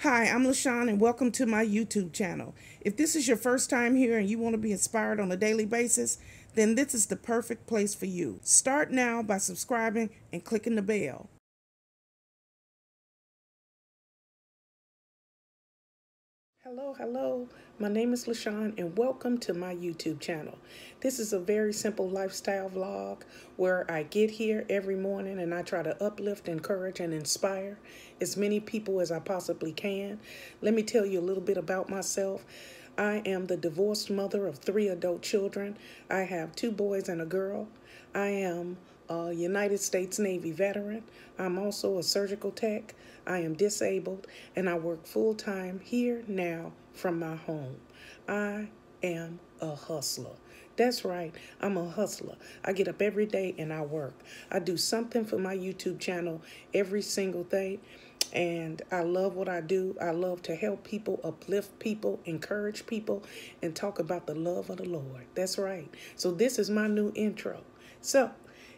Hi, I'm Lashon and welcome to my YouTube channel. If this is your first time here and you want to be inspired on a daily basis, then this is the perfect place for you. Start now by subscribing and clicking the bell. Hello. My name is Lashon and welcome to my YouTube channel. This is a very simple lifestyle vlog where I get here every morning and I try to uplift, encourage, and inspire as many people as I possibly can. Let me tell you a little bit about myself. I am the divorced mother of 3 adult children. I have 2 boys and a girl. I am a United States Navy veteran. I'm also a surgical tech. I am disabled and I work full-time here now from my home. I am a hustler. That's right, I'm a hustler. I get up every day and I work. I do something for my YouTube channel every single day. And I love what I do. I love to help people, uplift people, encourage people, and talk about the love of the Lord. That's right. So this is my new intro. So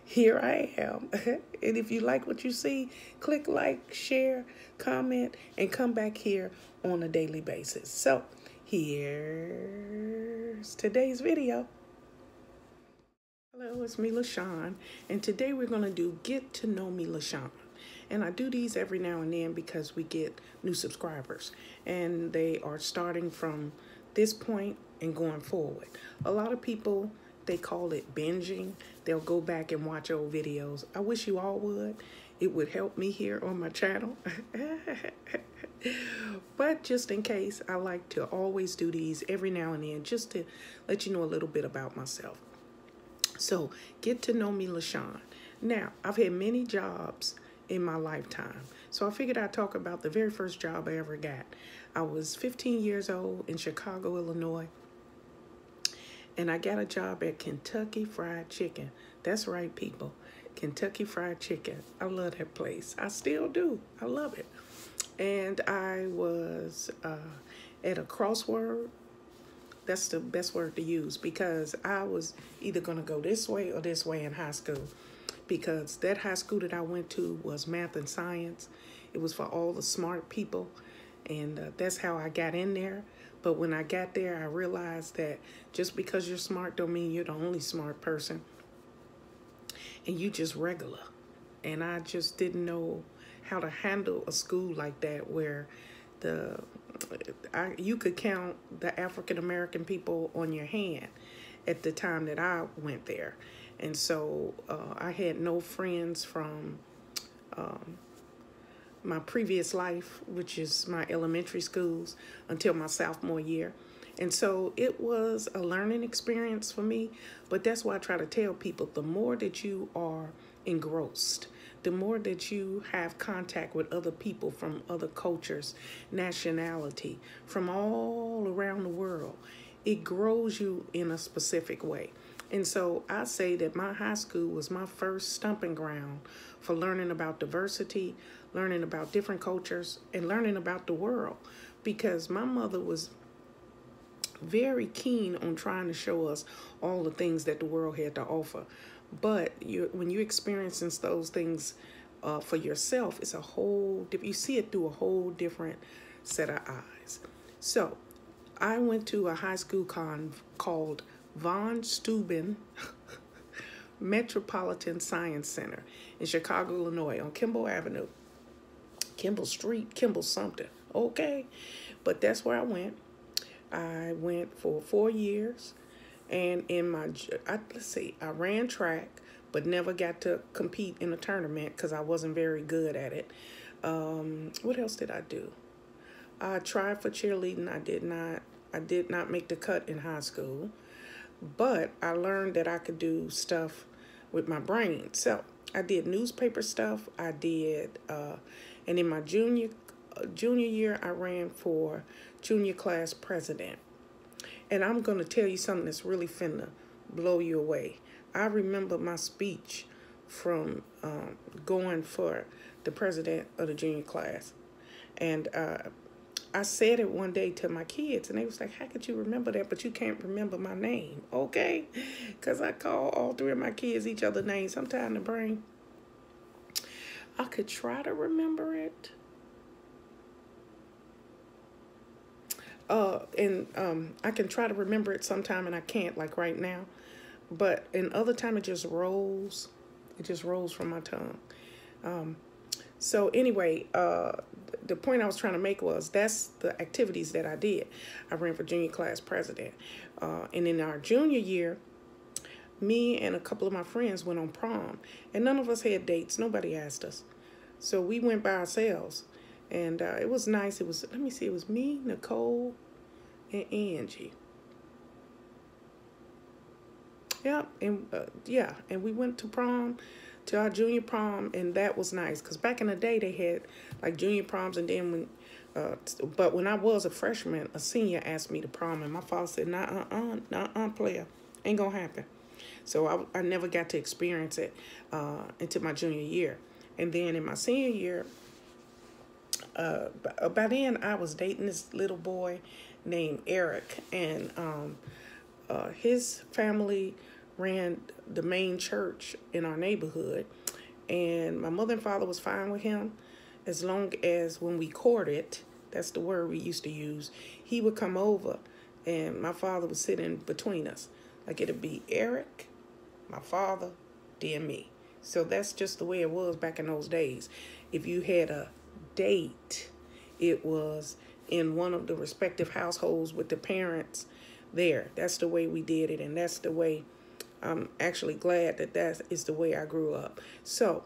here I am. And if you like what you see, click like, share, comment, and come back here on a daily basis. So here's today's video. Hello, it's me, Lashon, and today we're going to do Get to Know Me, Lashon. And I do these every now and then because we get new subscribers, and they are starting from this point and going forward. A lot of people, they call it binging. They'll go back and watch old videos. I wish you all would. It would help me here on my channel. But just in case, I like to always do these every now and then just to let you know a little bit about myself. So, get to know me, Lashon. Now, I've had many jobs in my lifetime. So I figured I'd talk about the very first job I ever got. I was 15 years old in Chicago, Illinois. And I got a job at Kentucky Fried Chicken. That's right, people. Kentucky Fried Chicken. I love that place. I still do. I love it. And I was at a crossword. That's the best word to use because I was either going to go this way or this way in high school because that high school that I went to was math and science. It was for all the smart people, and that's how I got in there. But when I got there, I realized that just because you're smart don't mean you're the only smart person, and you just regular. And I just didn't know how to handle a school like that where you could count the African American people on your hand at the time that I went there. And so I had no friends from my previous life, which is my elementary schools, until my sophomore year. And so it was a learning experience for me. But that's why I try to tell people, the more that you are engrossed, the more that you have contact with other people from other cultures, nationality, from all around the world, it grows you in a specific way. And so I say that my high school was my first stomping ground for learning about diversity, learning about different cultures, and learning about the world. Because my mother was very keen on trying to show us all the things that the world had to offer. But when you're experiencing those things for yourself, it's a whole different, you see it through a whole different set of eyes. So I went to a high school called Von Steuben Metropolitan Science Center in Chicago, Illinois, on Campbell Avenue, Campbell Street, Campbell something. Okay, but that's where I went. I went for 4 years, and in my I ran track, but never got to compete in a tournament because I wasn't very good at it. What else did I do? I tried for cheerleading. I did not make the cut in high school, but I learned that I could do stuff with my brain. So I did newspaper stuff. I did, and in my junior year, I ran for junior class president. And I'm going to tell you something that's really finna blow you away. I remember my speech from going for the president of the junior class. And I said it one day to my kids, and they was like, how could you remember that, but you can't remember my name? Okay? Because I call all 3 of my kids each other names. Sometimes the brain, I could try to remember it, And I can try to remember it sometime, and I can't, like right now. But in other time, it just rolls. It just rolls from my tongue. So anyway, the point I was trying to make was that's the activities that I did. I ran for junior class president. And in our junior year, me and a couple of my friends went on prom. And none of us had dates. Nobody asked us. So we went by ourselves. And it was nice. It was, let me see, it was me, Nicole, and Angie. And we went to prom, to our junior prom, and that was nice. Because back in the day, they had like junior proms, and then but when I was a freshman, a senior asked me to prom, and my father said, nah, player, ain't gonna happen. So I never got to experience it until my junior year. And then in my senior year, by then I was dating this little boy named Eric, and his family ran the main church in our neighborhood, and my mother and father was fine with him as long as when we courted, that's the word we used to use, he would come over and my father would sit in between us. Like it'd be Eric, my father, then me. So that's just the way it was back in those days. If you had a date, it was in one of the respective households with the parents there. That's the way we did it, and that's the way I'm actually glad that is the way I grew up. So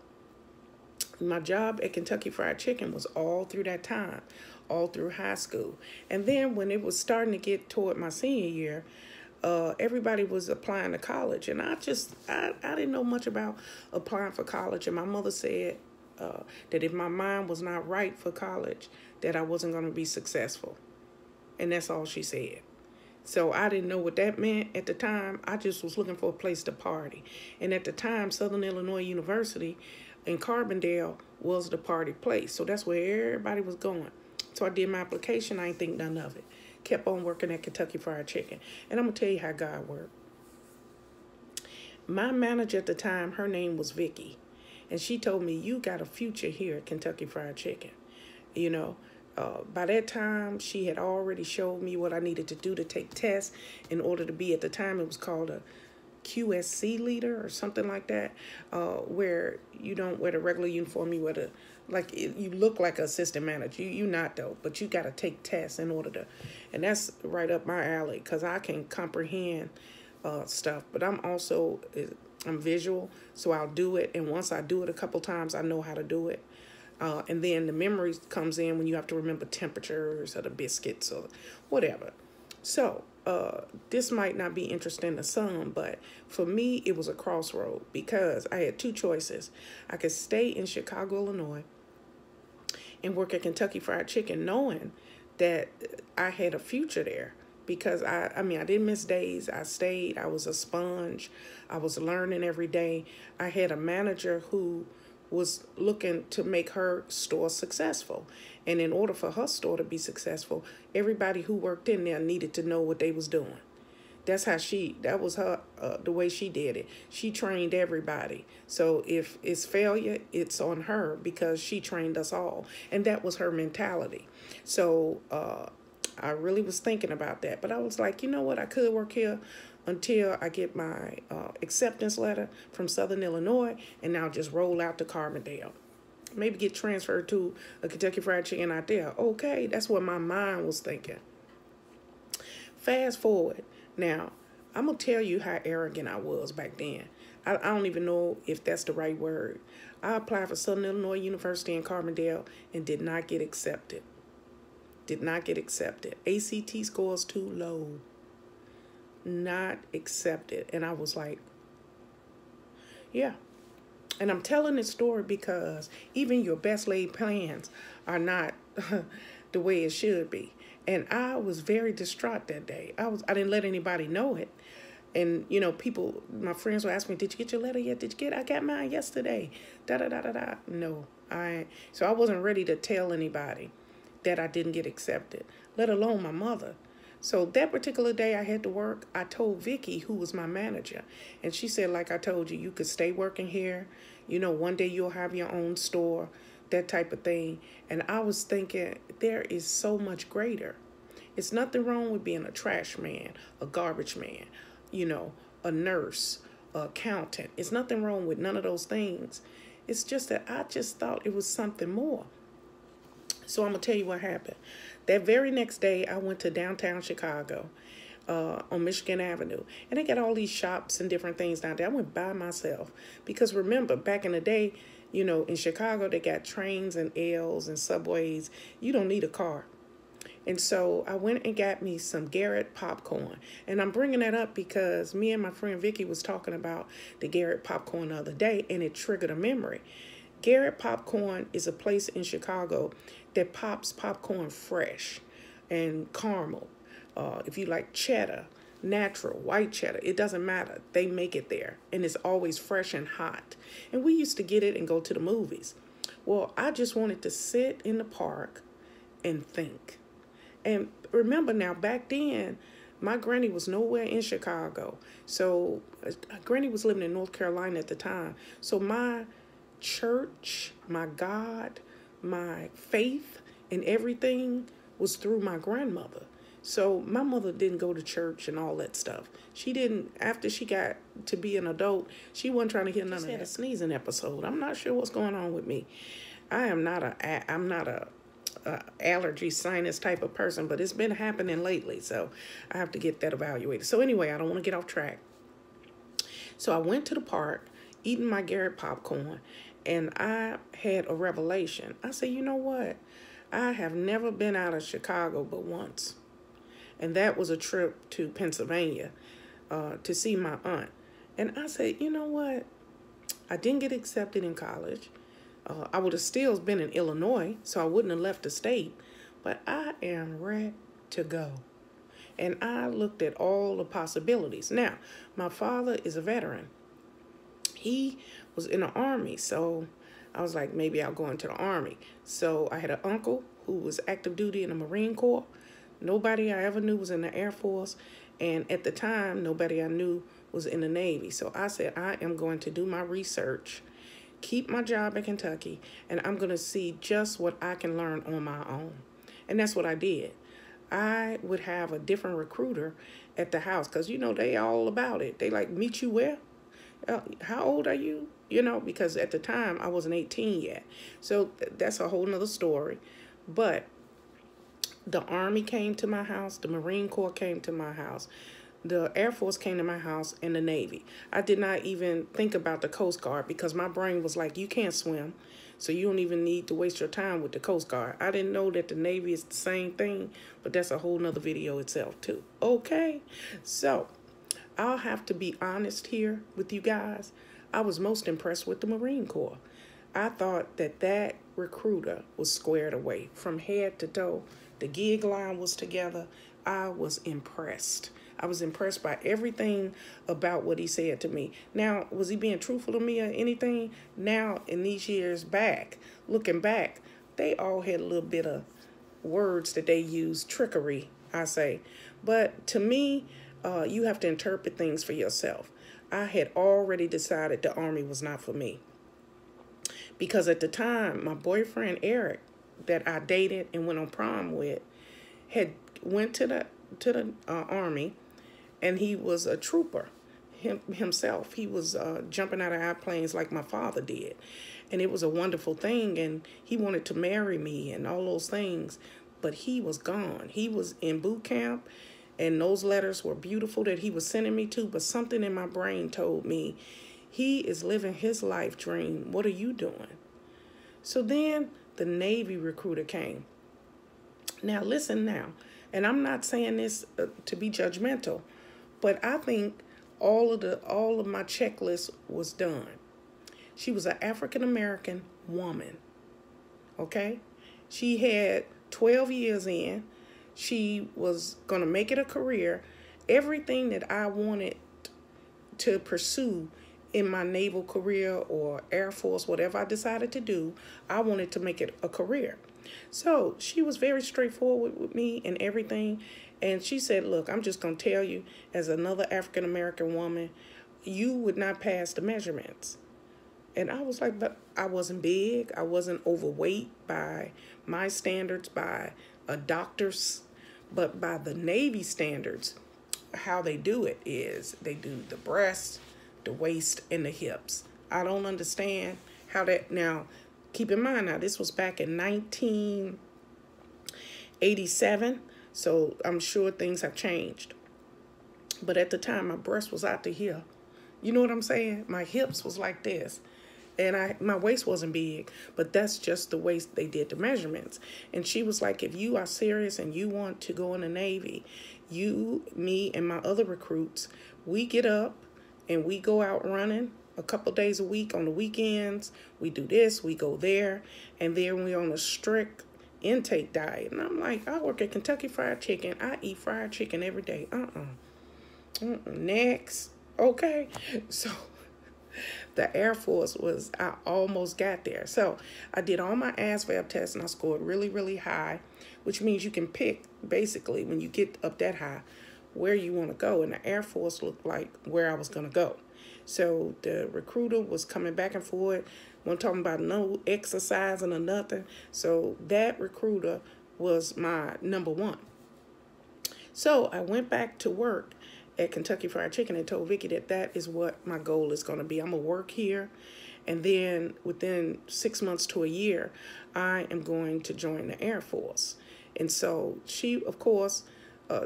my job at Kentucky Fried Chicken was all through that time, all through high school. And then when it was starting to get toward my senior year, everybody was applying to college, and I didn't know much about applying for college. And my mother said that if my mind was not right for college, that I wasn't going to be successful. And that's all she said. So I didn't know what that meant at the time. I just was looking for a place to party. And at the time, Southern Illinois University in Carbondale was the party place. So that's where everybody was going. So I did my application. I ain't think none of it. Kept on working at Kentucky Fried Chicken. And I'm going to tell you how God worked. My manager at the time, her name was Vicky. And she told me, you got a future here at Kentucky Fried Chicken. You know, by that time, she had already showed me what I needed to do to take tests in order to be, at the time, it was called a QSC leader or something like that, where you don't wear the regular uniform, you wear the, like, you look like an assistant manager. You not, though, but you got to take tests in order to, and that's right up my alley, because I can comprehend stuff, but I'm visual, so I'll do it, and once I do it a couple times, I know how to do it. And then the memory comes in when you have to remember temperatures of the biscuits or whatever. So this might not be interesting to some, but for me, it was a crossroad because I had two choices. I could stay in Chicago, Illinois, and work at Kentucky Fried Chicken, knowing that I had a future there. Because I didn't miss days. I stayed. I was a sponge. I was learning every day. I had a manager who was looking to make her store successful. And in order for her store to be successful, everybody who worked in there needed to know what they was doing. That's how that was her, the way she did it. She trained everybody. So if it's failure, it's on her because she trained us all. And that was her mentality. So I really was thinking about that. But I was like, you know what? I could work here until I get my acceptance letter from Southern Illinois, and I'll just roll out to Carbondale. Maybe get transferred to a Kentucky Fried Chicken out there. Okay, that's what my mind was thinking. Fast forward. Now, I'm going to tell you how arrogant I was back then. I don't even know if that's the right word. I applied for Southern Illinois University in Carbondale and did not get accepted. Did not get accepted. ACT scores too low. Not accepted. And I was like, yeah. And I'm telling this story because even your best laid plans are not the way it should be. And I was very distraught that day. I didn't let anybody know it. And, you know, people, my friends were asking me, did you get your letter yet? I got mine yesterday. Da-da-da-da-da. No, so I wasn't ready to tell anybody that I didn't get accepted, let alone my mother. So that particular day I had to work, I told Vicky, who was my manager, and she said, like I told you, you could stay working here. You know, one day you'll have your own store, that type of thing. And I was thinking, there is so much greater. It's nothing wrong with being a trash man, a garbage man, you know, a nurse, a accountant. It's nothing wrong with none of those things. It's just that I just thought it was something more. So I'm going to tell you what happened. That very next day, I went to downtown Chicago on Michigan Avenue. And they got all these shops and different things down there. I went by myself. Because remember, back in the day, you know, in Chicago, they got trains and L's and subways. You don't need a car. And so I went and got me some Garrett popcorn. And I'm bringing that up because me and my friend Vicky was talking about the Garrett popcorn the other day, and it triggered a memory. Garrett Popcorn is a place in Chicago that pops popcorn fresh and caramel. If you like cheddar, natural, white cheddar, it doesn't matter. They make it there, and it's always fresh and hot. And we used to get it and go to the movies. Well, I just wanted to sit in the park and think. And remember now, back then, my granny was nowhere in Chicago. So granny was living in North Carolina at the time. So my church, my God, my faith and everything was through my grandmother. So my mother didn't go to church and all that stuff. She didn't, after she got to be an adult, she wasn't trying to hear none of that. A sneezing episode. I'm not sure what's going on with me. I'm not a allergy sinus type of person, but it's been happening lately. So I have to get that evaluated. So anyway, I don't want to get off track. So I went to the park, eating my Garrett popcorn, and I had a revelation. I said, you know what? I have never been out of Chicago but once. And that was a trip to Pennsylvania to see my aunt. And I said, you know what? I didn't get accepted in college. I would have still been in Illinois, so I wouldn't have left the state. But I am ready to go. And I looked at all the possibilities. Now, my father is a veteran. He was in the Army, so I was like, maybe I'll go into the Army. So I had an uncle who was active duty in the Marine Corps. Nobody I ever knew was in the Air Force. And at the time, nobody I knew was in the Navy. So I said, I am going to do my research, keep my job in Kentucky, and I'm going to see just what I can learn on my own. And that's what I did. I would have a different recruiter at the house because, you know, they all about it. They like, meet you where? How old are you? You know, because at the time I wasn't 18 yet. So that's a whole nother story. But the Army came to my house. The Marine Corps came to my house. The Air Force came to my house, and the Navy. I did not even think about the Coast Guard because my brain was like, you can't swim, so you don't even need to waste your time with the Coast Guard. I didn't know that the Navy is the same thing, but that's a whole nother video itself too. Okay, so I'll have to be honest here with you guys. I was most impressed with the Marine Corps. I thought that that recruiter was squared away from head to toe. The gig line was together. I was impressed. I was impressed by everything about what he said to me. Now, was he being truthful to me or anything? Now, in these years back, looking back, they all had a little bit of words that they used, trickery, I say. But to me, you have to interpret things for yourself. I had already decided the Army was not for me. Because at the time, my boyfriend, Eric, that I dated and went on prom with, had went to the Army, and he was a trooper himself. He was jumping out of airplanes like my father did. And it was a wonderful thing, and he wanted to marry me and all those things. But he was gone. He was in boot camp, and those letters were beautiful that he was sending me to, but something in my brain told me, he is living his life dream. What are you doing? So then the Navy recruiter came. Now, listen now, and I'm not saying this to be judgmental, but I think all of my checklist was done. She was an African-American woman, okay? She had 12 years in. She was going to make it a career. Everything that I wanted to pursue in my naval career or Air Force, whatever I decided to do, I wanted to make it a career. So she was very straightforward with me and everything. And she said, look, I'm just going to tell you, as another African-American woman, you would not pass the measurements. And I was like, but I wasn't big. I wasn't overweight by my standards, by a doctor's But by the Navy standards, how they do it is they do the breast, the waist, and the hips. I don't understand how that, now, keep in mind now, this was back in 1987, so I'm sure things have changed. But at the time, my breast was out to here. You know what I'm saying? My hips was like this. And my waist wasn't big, but that's just the waist they did the measurements. And she was like, if you are serious and you want to go in the Navy, you, me, and my other recruits, we get up and we go out running a couple days a week on the weekends. We do this, we go there, and then we're on a strict intake diet. And I'm like, I work at Kentucky Fried Chicken. I eat fried chicken every day. Next. Okay. So the Air Force was, I almost got there. So I did all my ASVAB tests and I scored really, really high, which means you can pick, basically, when you get up that high, where you want to go. And the Air Force looked like where I was going to go. So the recruiter was coming back and forth, wasn't talking about no exercising or nothing. So that recruiter was my number one. So I went back to work at Kentucky Fried Chicken and told Vicky that that is what my goal is going to be. I'm going to work here, and then within 6 months to a year, I am going to join the Air Force. And so she, of course,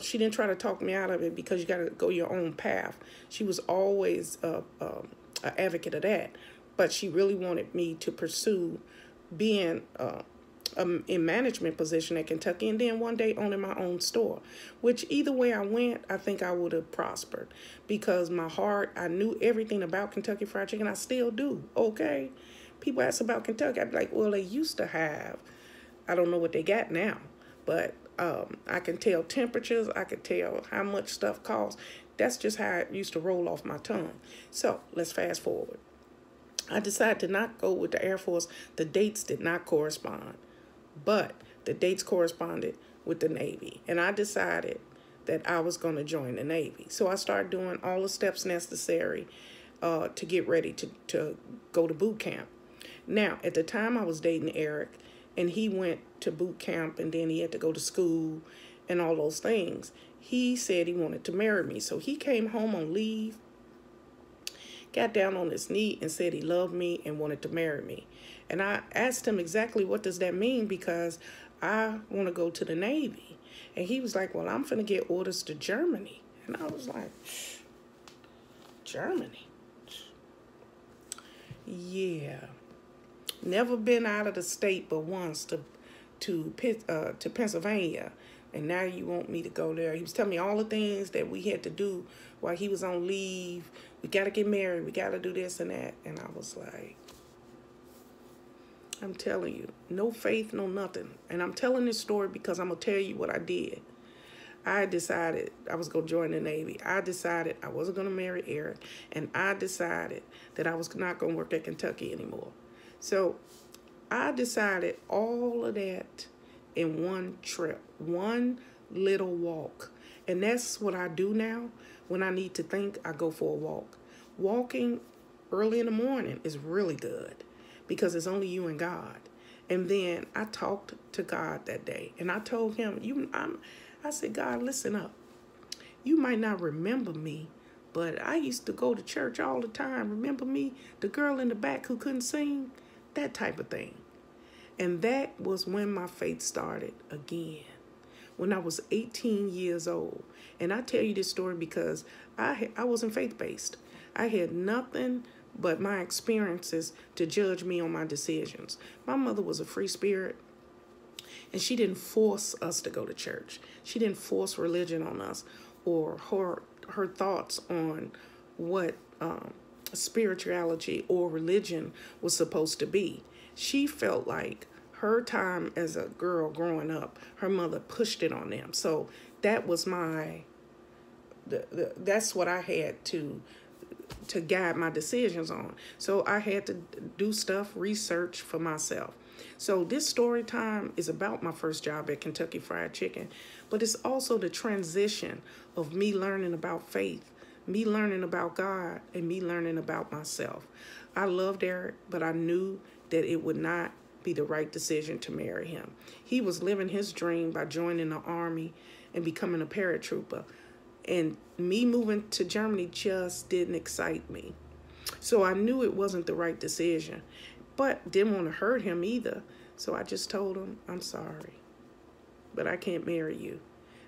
she didn't try to talk me out of it because you got to go your own path. She was always an advocate of that, but she really wanted me to pursue being in management position at Kentucky, and then one day owning my own store, which either way I went, I think I would have prospered, because my heart, I knew everything about Kentucky Fried Chicken. I still do. Okay. People ask about Kentucky. I'd be like, well, they used to have, I don't know what they got now, but I can tell temperatures. I could tell how much stuff costs. That's just how it used to roll off my tongue. So let's fast forward. I decided to not go with the Air Force. The dates did not correspond, but the dates corresponded with the Navy. And I decided that I was going to join the Navy. So I started doing all the steps necessary to get ready to go to boot camp. Now, at the time, I was dating Eric, and he went to boot camp, and then he had to go to school and all those things. He said he wanted to marry me. So he came home on leave, got down on his knee and said he loved me and wanted to marry me. And I asked him exactly, what does that mean? Because I want to go to the Navy. And he was like, well, I'm finna get orders to Germany. And I was like, Germany? Yeah. Never been out of the state but once to Pennsylvania. And now you want me to go there. He was telling me all the things that we had to do while he was on leave. We got to get married. We got to do this and that. And I was like, I'm telling you, no faith, no nothing. And I'm telling this story because I'm going to tell you what I did. I decided I was going to join the Navy. I decided I wasn't going to marry Eric. And I decided that I was not going to work at Kentucky anymore. So I decided all of that in one trip, one little walk. And that's what I do now. When I need to think, I go for a walk. Walking early in the morning is really good because it's only you and God. And then I talked to God that day, and I told him, I said, God, listen up. You might not remember me, but I used to go to church all the time. Remember me? The girl in the back who couldn't sing? That type of thing. And that was when my faith started again, when I was 18 years old. And I tell you this story because I wasn't faith-based. I had nothing but my experiences to judge me on my decisions. My mother was a free spirit, and she didn't force us to go to church. She didn't force religion on us or her thoughts on what spirituality or religion was supposed to be. She felt like her time as a girl growing up, her mother pushed it on them. So that was that's what I had to guide my decisions on. So I had to do stuff, research for myself. So this story time is about my first job at Kentucky Fried Chicken, but it's also the transition of me learning about faith, me learning about God, and me learning about myself. I loved Eric, but I knew that it would not be the right decision to marry him. He was living his dream by joining the army and becoming a paratrooper. And me moving to Germany just didn't excite me. So I knew it wasn't the right decision, but didn't want to hurt him either. So I just told him, I'm sorry, but I can't marry you.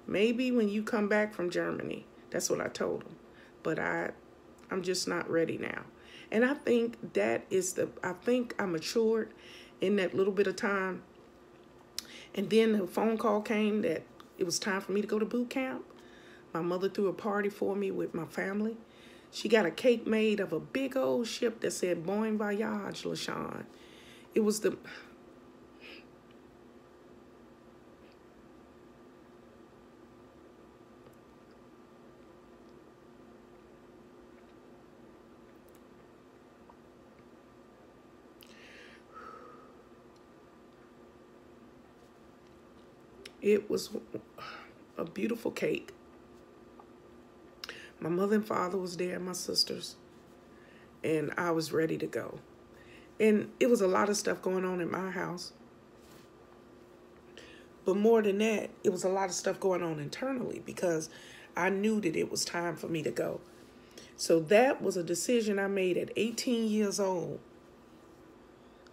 Maybe when you come back from Germany. That's what I told him. But I'm just not ready now. And I think I think I matured in that little bit of time. And then the phone call came that it was time for me to go to boot camp. My mother threw a party for me with my family. She got a cake made of a big old ship that said Bon Voyage, Lashon. It was the... It was a beautiful cake. My mother and father was there, my sisters, and I was ready to go. And it was a lot of stuff going on in my house. But more than that, it was a lot of stuff going on internally because I knew that it was time for me to go. So that was a decision I made at 18 years old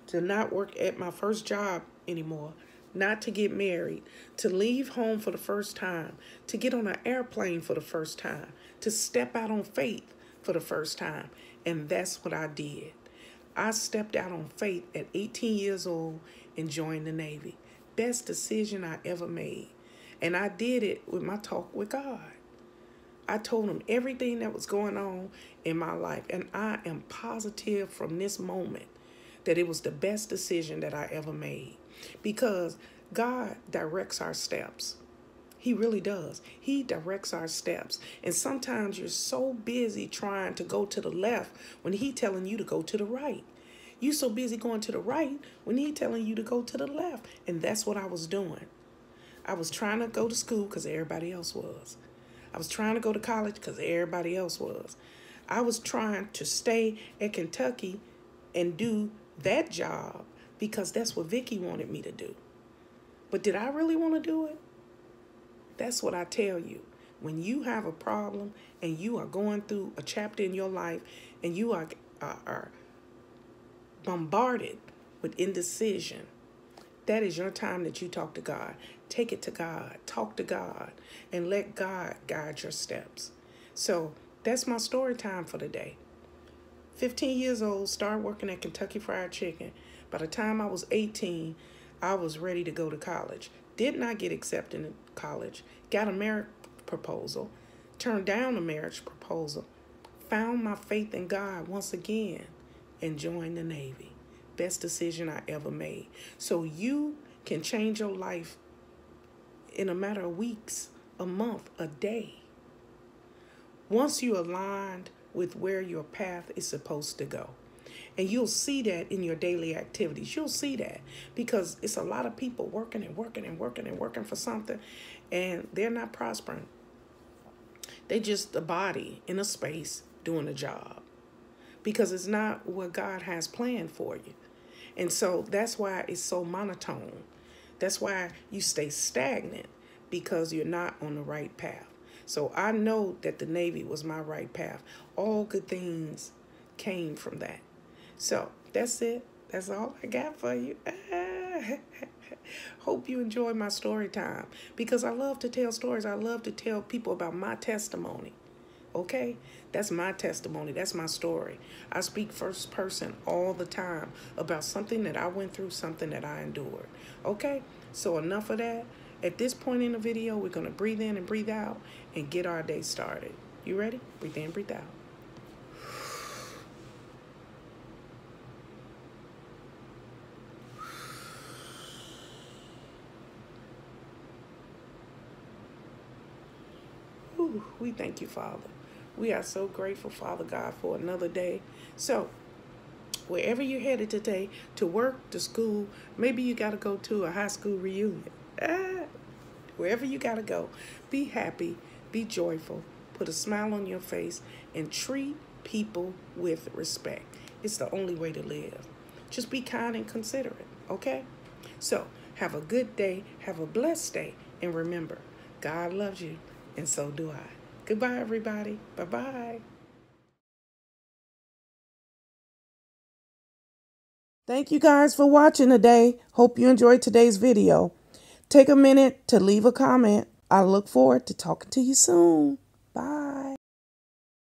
to not work at my first job anymore, not to get married, to leave home for the first time, to get on an airplane for the first time, to step out on faith for the first time. And that's what I did. I stepped out on faith at 18 years old and joined the Navy. Best decision I ever made. And I did it with my talk with God. I told him everything that was going on in my life. And I am positive from this moment that it was the best decision that I ever made. Because God directs our steps. He really does. He directs our steps. And sometimes you're so busy trying to go to the left when He's telling you to go to the right. You're so busy going to the right when He's telling you to go to the left. And that's what I was doing. I was trying to go to school because everybody else was. I was trying to go to college because everybody else was. I was trying to stay at Kentucky and do that job because that's what Vicky wanted me to do. But did I really want to do it? That's what I tell you. When you have a problem and you are going through a chapter in your life and you are bombarded with indecision, that is your time that you talk to God. Take it to God. Talk to God. And let God guide your steps. So that's my story time for the day. 15 years old, started working at Kentucky Fried Chicken. By the time I was 18, I was ready to go to college. Did not get accepted in college. Got a marriage proposal. Turned down a marriage proposal. Found my faith in God once again and joined the Navy. Best decision I ever made. So you can change your life in a matter of weeks, a month, a day. Once you aligned with where your path is supposed to go. And you'll see that in your daily activities. You'll see that because it's a lot of people working and working and working and working for something, and they're not prospering. They just a body in a space doing a job because it's not what God has planned for you. And so that's why it's so monotone. That's why you stay stagnant because you're not on the right path. So I know that the Navy was my right path. All good things came from that. So that's it. That's all I got for you. Hope you enjoy my story time because I love to tell stories. I love to tell people about my testimony. Okay? That's my testimony. That's my story. I speak first person all the time about something that I went through, something that I endured. Okay? So enough of that. At this point in the video, we're going to breathe in and breathe out and get our day started. You ready? Breathe in, breathe out. Ooh, we thank you, Father. We are so grateful, Father God, for another day. So, wherever you're headed today, to work, to school, maybe you got to go to a high school reunion. Wherever you got to go, be happy, be joyful, put a smile on your face, and treat people with respect. It's the only way to live. Just be kind and considerate, Okay? So have a good day. Have a blessed day. And remember, God loves you, and so do I. Goodbye, everybody. Bye-bye. Thank you guys for watching today. Hope you enjoyed today's video. Take a minute to leave a comment. I look forward to talking to you soon. Bye.